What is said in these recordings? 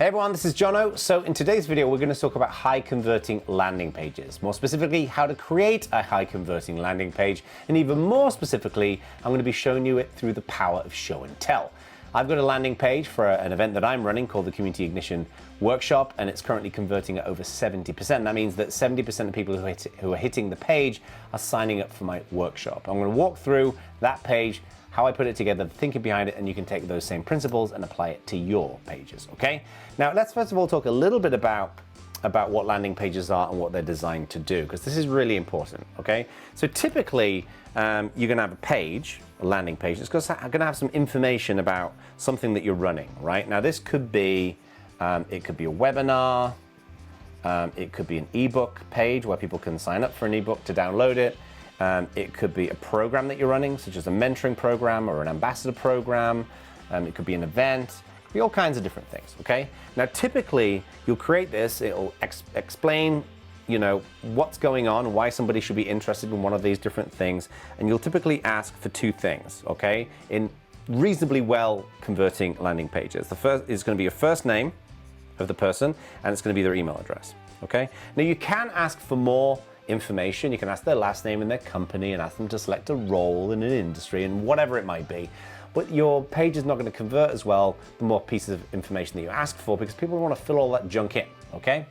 Hey everyone, this is Jono. So in today's video, we're going to talk about high converting landing pages. More specifically, how to create a high converting landing page. And even more specifically, I'm going to be showing you it through the power of show and tell. I've got a landing page for an event that I'm running called the Community Ignition Workshop, and it's currently converting at over 70%. That means that 70% of people who are hitting the page are signing up for my workshop. I'm going to walk through that page, how I put it together, the thinking behind it, and you can take those same principles and apply it to your pages, okay? Now, let's first of all talk a little bit about what landing pages are and what they're designed to do, because this is really important, okay? So typically, you're gonna have a page, a landing page, it's gonna have some information about something that you're running, right? Now, this could be, it could be a webinar, it could be an ebook page where people can sign up for an ebook to download it. It could be a program that you're running, such as a mentoring program or an ambassador program. It could be an event, it could be all kinds of different things, okay? Now, typically, you'll create this, it'll explain, you know, what's going on, why somebody should be interested in one of these different things, and you'll typically ask for two things, okay? In reasonably well converting landing pages. The first is going to be your first name of the person, and it's going to be their email address, okay? Now, you can ask for more information. You can ask their last name and their company and ask them to select a role in an industry and whatever it might be. But your page is not going to convert as well the more pieces of information that you ask for, because people want to fill all that junk in, okay?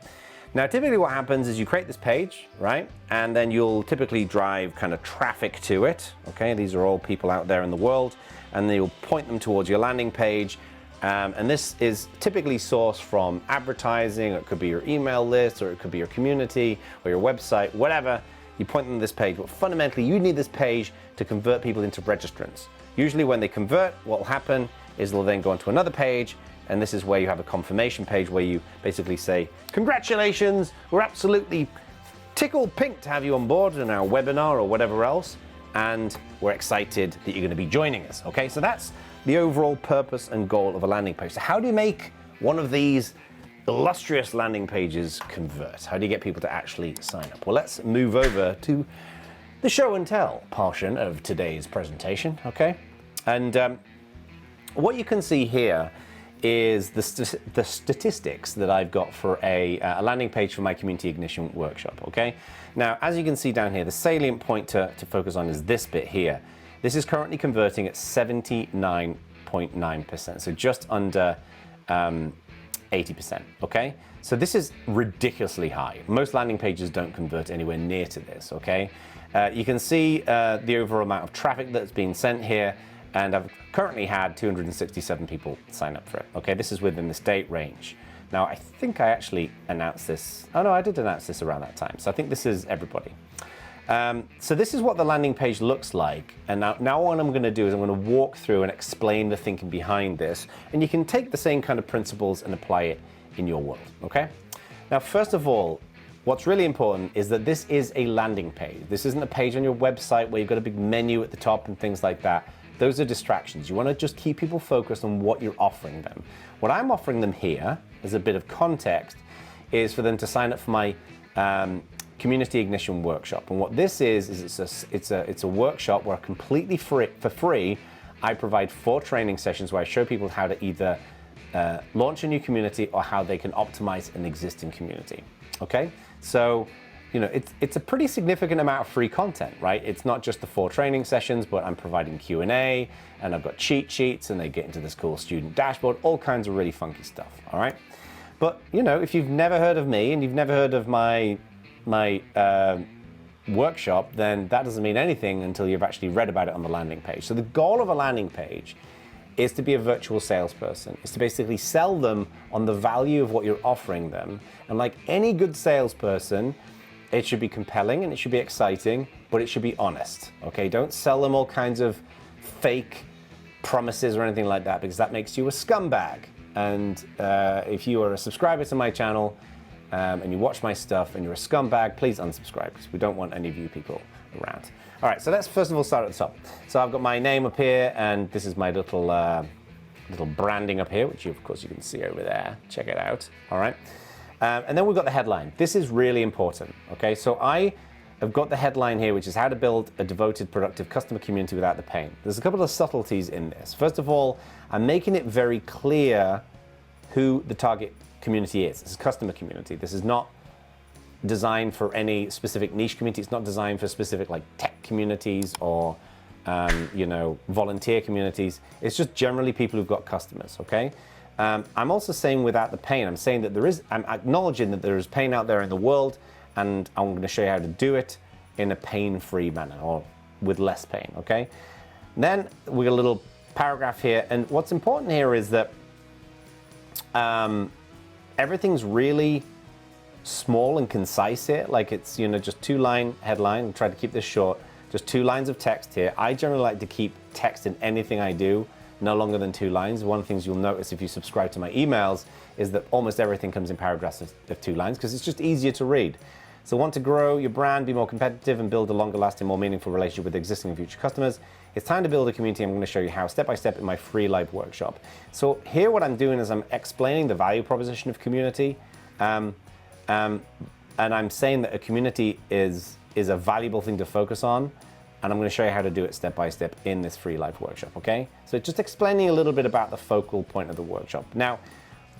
Now, typically what happens is you create this page, right? And then you'll typically drive kind of traffic to it, okay? These are all people out there in the world, and then you'll point them towards your landing page. And this is typically sourced from advertising, or it could be your email list, or it could be your community, or your website, whatever. You point them to this page, but fundamentally you need this page to convert people into registrants. Usually when they convert, what will happen is they'll then go onto another page, and this is where you have a confirmation page where you basically say, congratulations, we're absolutely tickled pink to have you on board in our webinar or whatever else, and we're excited that you're going to be joining us, okay? So that's the overall purpose and goal of a landing page. So how do you make one of these illustrious landing pages convert? How do you get people to actually sign up? Well, let's move over to the show and tell portion of today's presentation, okay? And what you can see here is the statistics that I've got for a landing page for my Community Ignition Workshop, okay? Now, as you can see down here, the salient point to focus on is this bit here. This is currently converting at 79.9%, so just under 80%, okay? So this is ridiculously high. Most landing pages don't convert anywhere near to this, okay? You can see the overall amount of traffic that's been sent here, and I've currently had 267 people sign up for it, okay? This is within this date range. Now, I think I actually announced this. Oh no, I did announce this around that time, so I think this is everybody. So this is what the landing page looks like, and now what I'm going to do is I'm going to walk through and explain the thinking behind this, and you can take the same kind of principles and apply it in your world, okay? Now, first of all, what's really important is that this is a landing page. This isn't a page on your website where you've got a big menu at the top and things like that. Those are distractions. You want to just keep people focused on what you're offering them. What I'm offering them here, as a bit of context, is for them to sign up for my Community Ignition Workshop. And what this is it's a workshop where completely for free, I provide 4 training sessions where I show people how to either launch a new community or how they can optimize an existing community, okay? So, you know, it's a pretty significant amount of free content, right? It's not just the 4 training sessions, but I'm providing Q&A, and I've got cheat sheets, and they get into this cool student dashboard, all kinds of really funky stuff, all right? But, you know, if you've never heard of me and you've never heard of my workshop, then that doesn't mean anything until you've actually read about it on the landing page. So the goal of a landing page is to be a virtual salesperson, is to basically sell them on the value of what you're offering them. And like any good salesperson, it should be compelling and it should be exciting, but it should be honest, okay? Don't sell them all kinds of fake promises or anything like that, because that makes you a scumbag. And if you are a subscriber to my channel, and you watch my stuff and you're a scumbag, please unsubscribe, because we don't want any of you people around. All right, so let's first of all start at the top. So I've got my name up here, and this is my little branding up here, which of course you can see over there. Check it out, all right? And then we've got the headline. This is really important, okay? So I have got the headline here, which is how to build a devoted, productive customer community without the pain. There's a couple of subtleties in this. First of all, I'm making it very clear who the target community is. This is customer community. This is not designed for any specific niche community. It's not designed for specific like tech communities or you know, volunteer communities. It's just generally people who've got customers, okay? I'm also saying without the pain. I'm saying that I'm acknowledging that there is pain out there in the world, and I'm going to show you how to do it in a pain-free manner or with less pain, okay? Then we got a little paragraph here, and what's important here is that everything's really small and concise here. Like it's, you know, just 2-line headline. I'll try to keep this short. Just 2 lines of text here. I generally like to keep text in anything I do no longer than 2 lines. One of the things you'll notice if you subscribe to my emails is that almost everything comes in paragraphs of 2 lines because it's just easier to read. So want to grow your brand, be more competitive, and build a longer lasting, more meaningful relationship with existing and future customers. It's time to build a community. I'm going to show you how step by step in my free live workshop. So here what I'm doing is I'm explaining the value proposition of community. And I'm saying that a community is a valuable thing to focus on, and I'm going to show you how to do it step by step in this free live workshop, okay? So just explaining a little bit about the focal point of the workshop. Now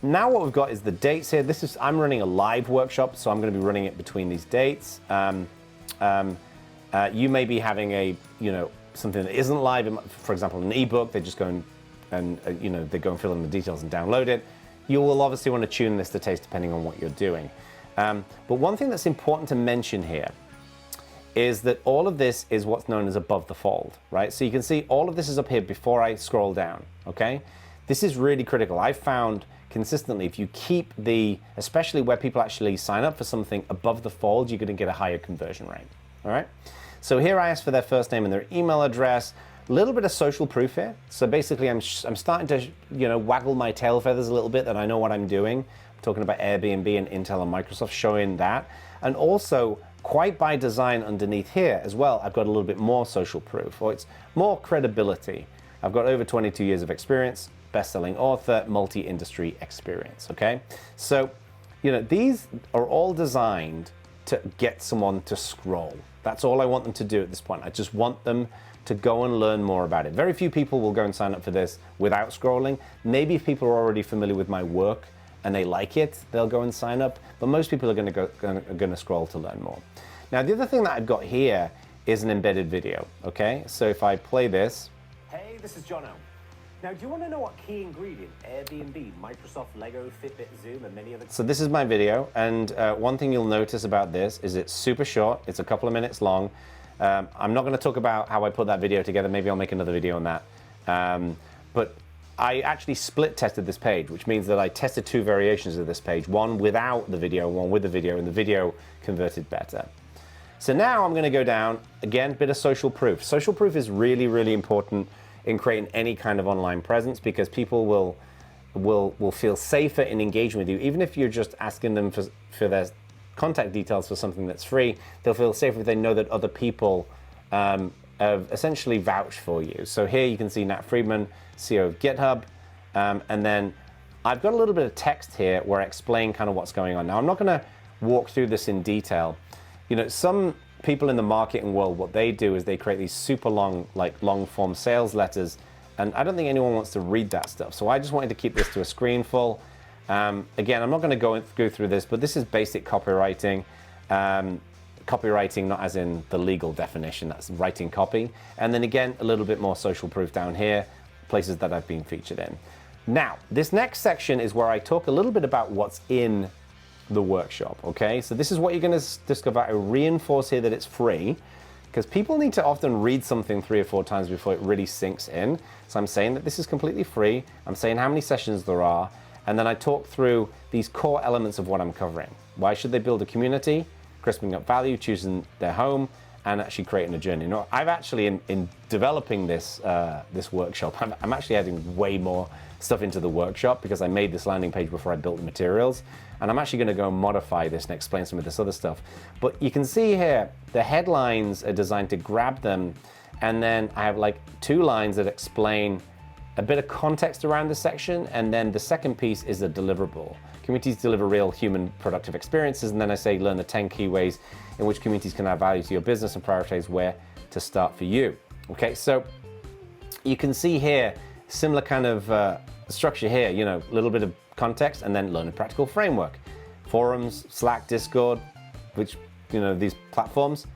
what we've got is the dates here. I'm running a live workshop, so I'm going to be running it between these dates. You may be having something that isn't live, for example, an ebook. They just go and they go and fill in the details and download it. You will obviously want to tune this to taste depending on what you're doing. But one thing that's important to mention here is that all of this is what's known as above the fold, right? So you can see all of this is up here before I scroll down, okay? This is really critical. I've found consistently if you keep especially where people actually sign up for something above the fold, you're going to get a higher conversion rate, all right? So here I ask for their first name and their email address, a little bit of social proof here. So basically I'm starting to, waggle my tail feathers a little bit that I know what I'm doing. I'm talking about Airbnb and Intel and Microsoft, showing that. And also, quite by design underneath here as well, I've got a little bit more social proof, or it's more credibility. I've got over 22 years of experience, best-selling author, multi-industry experience, okay? So, these are all designed to get someone to scroll. That's all I want them to do at this point. I just want them to go and learn more about it. Very few people will go and sign up for this without scrolling. Maybe if people are already familiar with my work and they like it, they'll go and sign up, but most people are going to scroll to learn more. Now, the other thing that I've got here is an embedded video, okay? So if I play this. Hey, this is Jono. Now, do you want to know what key ingredient Airbnb, Microsoft, Lego, Fitbit, Zoom, and many other... So this is my video, and one thing you'll notice about this is it's super short. It's a couple of minutes long. I'm not going to talk about how I put that video together. Maybe I'll make another video on that. But I actually split tested this page, which means that I tested 2 variations of this page, one without the video, one with the video, and the video converted better. So now I'm going to go down, again, bit of social proof. Social proof is really, really important in creating any kind of online presence because people will feel safer in engaging with you. Even if you're just asking them for their contact details for something that's free, they'll feel safer if they know that other people have essentially vouched for you. So here you can see Nat Friedman, CEO of GitHub, and then I've got a little bit of text here where I explain kind of what's going on. Now, I'm not going to walk through this in detail. Some people in the marketing world, what they do is they create these super long, like long form sales letters, and I don't think anyone wants to read that stuff. So I just wanted to keep this to a screen full. Again, I'm not going to go through this, but this is basic copywriting. Copywriting, not as in the legal definition, that's writing copy. And then again, a little bit more social proof down here, places that I've been featured in. Now, this next section is where I talk a little bit about what's in the workshop, okay? So this is what you're going to discover. I reinforce here that it's free because people need to often read something 3 or 4 times before it really sinks in. So I'm saying that this is completely free. I'm saying how many sessions there are. And then I talk through these core elements of what I'm covering. Why should they build a community? Crisping up value, choosing their home, and actually creating a journey. I've actually, in developing this workshop, I'm actually adding way more stuff into the workshop because I made this landing page before I built the materials. And I'm actually going to go and modify this and explain some of this other stuff. But you can see here, the headlines are designed to grab them. And then I have like 2 lines that explain a bit of context around the section. And then the second piece is a deliverable. Communities deliver real human productive experiences. And then I say, learn the 10 key ways in which communities can add value to your business and prioritize where to start for you. Okay, so you can see here, similar kind of structure here, a little bit of context, and then learn a practical framework. Forums, Slack, Discord, which, these platforms,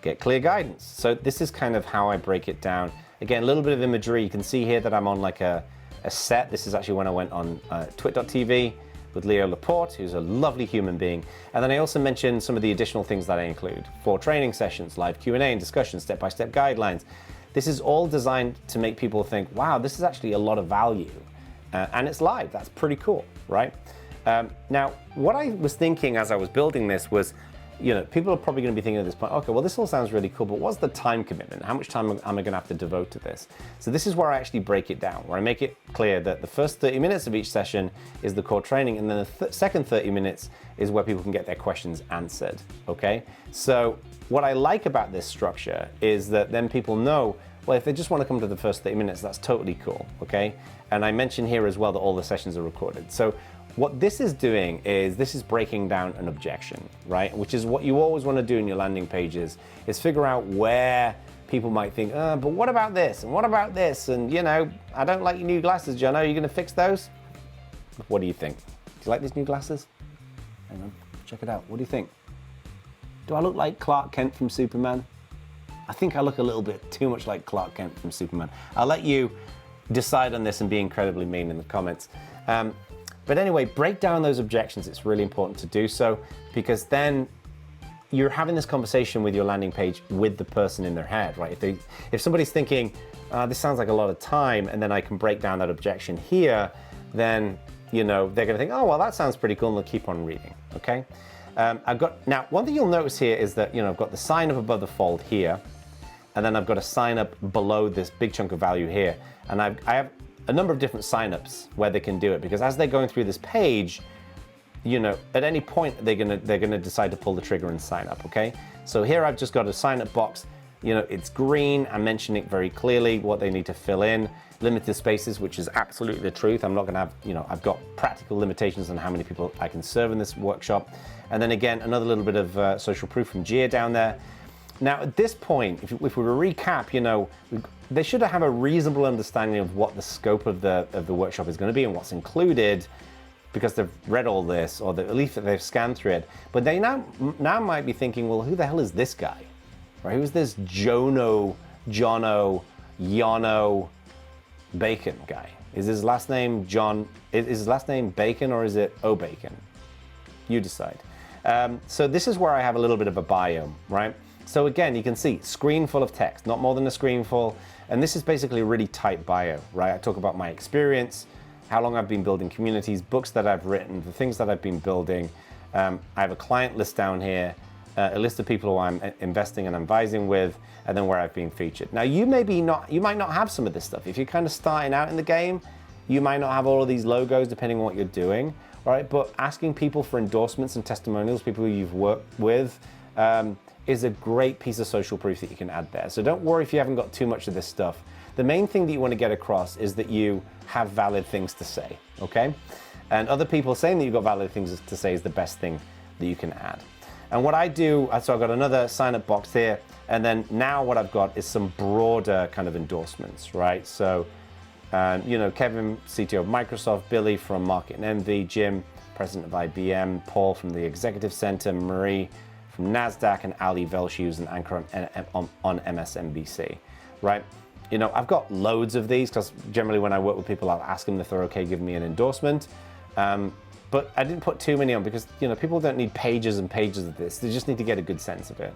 get clear guidance. So this is kind of how I break it down. Again, a little bit of imagery. You can see here that I'm on like a set. This is actually when I went on twit.tv with Leo Laporte, who's a lovely human being. And then I also mentioned some of the additional things that I include. 4 training sessions, live Q&A and discussion, step-by-step guidelines. This is all designed to make people think, wow, this is actually a lot of value. And it's live. That's pretty cool, right? Now, what I was thinking as I was building this was, people are probably going to be thinking at this point, okay, well, this all sounds really cool, but what's the time commitment? How much time am I going to have to devote to this? So this is where I actually break it down, where I make it clear that the first 30 minutes of each session is the core training, and then the second 30 minutes is where people can get their questions answered, okay? So what I like about this structure is that then people know, well, if they just want to come to the first 30 minutes, that's totally cool, okay? And I mentioned here as well that all the sessions are recorded. So what this is doing is this is breaking down an objection, right? Which is what you always want to do in your landing pages, is figure out where people might think, but what about this? And what about this? And, I don't like your new glasses, Jono. Are you going to fix those? What do you think? Do you like these new glasses? Hang on, check it out. What do you think? Do I look like Clark Kent from Superman? I think I look a little bit too much like Clark Kent from Superman. I'll let you decide on this and be incredibly mean in the comments. But anyway, break down those objections. It's really important to do so, because then you're having this conversation with your landing page with the person in their head, right? If somebody's thinking, this sounds like a lot of time, and then I can break down that objection here, then they're going to think, oh, well, that sounds pretty cool, and they'll keep on reading, okay? Now, one thing you'll notice here is that, I've got the sign up above the fold here, and then I've got a sign up below this big chunk of value here. And I have a number of different signups where they can do it, because as they're going through this page, at any point they're gonna decide to pull the trigger and sign up, okay? So here I've just got a sign up box. It's green. I'm mentioning it very clearly what they need to fill in. Limited spaces, which is absolutely the truth. I'm not gonna have, I've got practical limitations on how many people I can serve in this workshop. And then again, another little bit of social proof from Gia down there. Now, at this point, if we recap, they should have a reasonable understanding of what the scope of the workshop is going to be and what's included, because they've read all this, or at least they've scanned through it. But they now might be thinking, well, who the hell is this guy? Right? Who's this Jono, Yono, Bacon guy? Is his last name John? Is his last name Bacon, or is it O'Bacon? You decide. So this is where I have a little bit of a bio, right? So again, you can see screen full of text, not more than a screen full. And this is basically a really tight bio, right? I talk about my experience, how long I've been building communities, books that I've written, the things that I've been building. I have a client list down here, a list of people who I'm investing and advising with, and then where I've been featured. Now, you might not have some of this stuff. If you're kind of starting out in the game, you might not have all of these logos depending on what you're doing, right? But asking people for endorsements and testimonials, people who you've worked with, is a great piece of social proof that you can add there. So don't worry if you haven't got too much of this stuff. The main thing that you want to get across is that you have valid things to say, okay? And other people saying that you've got valid things to say is the best thing that you can add. And what I do, so I've got another sign up box here, and then now what I've got is some broader kind of endorsements, right? So, Kevin, CTO of Microsoft, Billy from Market and Envy, Jim, president of IBM, Paul from the Executive Center, Marie from NASDAQ, and Ali Velshi, who's an anchor on MSNBC, right? I've got loads of these, because generally when I work with people, I'll ask them if they're okay giving me an endorsement. But I didn't put too many on, because people don't need pages and pages of this. They just need to get a good sense of it.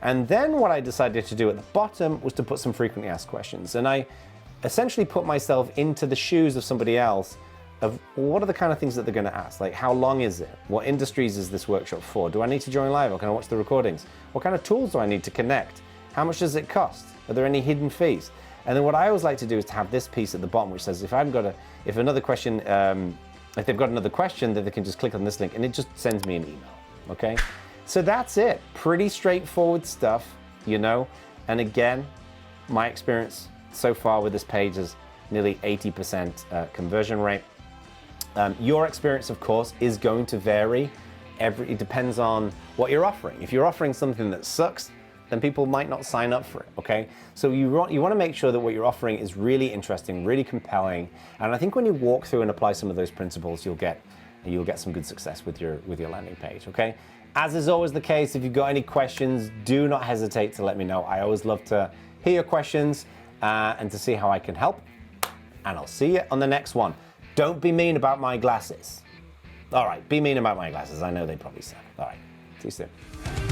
And then what I decided to do at the bottom was to put some frequently asked questions. And I essentially put myself into the shoes of somebody else of what are the kind of things that they're going to ask? Like, how long is it? What industries is this workshop for? Do I need to join live, or can I watch the recordings? What kind of tools do I need to connect? How much does it cost? Are there any hidden fees? And then what I always like to do is to have this piece at the bottom, which says if another question, if they've got another question, then they can just click on this link, and it just sends me an email, okay? So that's it. Pretty straightforward stuff, And again, my experience so far with this page is nearly 80% conversion rate. Your experience, of course, is going to vary. It depends on what you're offering. If you're offering something that sucks, then people might not sign up for it, okay? So you want to make sure that what you're offering is really interesting, really compelling, and I think when you walk through and apply some of those principles, you'll get some good success with your landing page, okay? As is always the case, if you've got any questions, do not hesitate to let me know. I always love to hear your questions and to see how I can help, and I'll see you on the next one. Don't be mean about my glasses. All right, be mean about my glasses. I know they probably suck. All right, see you soon.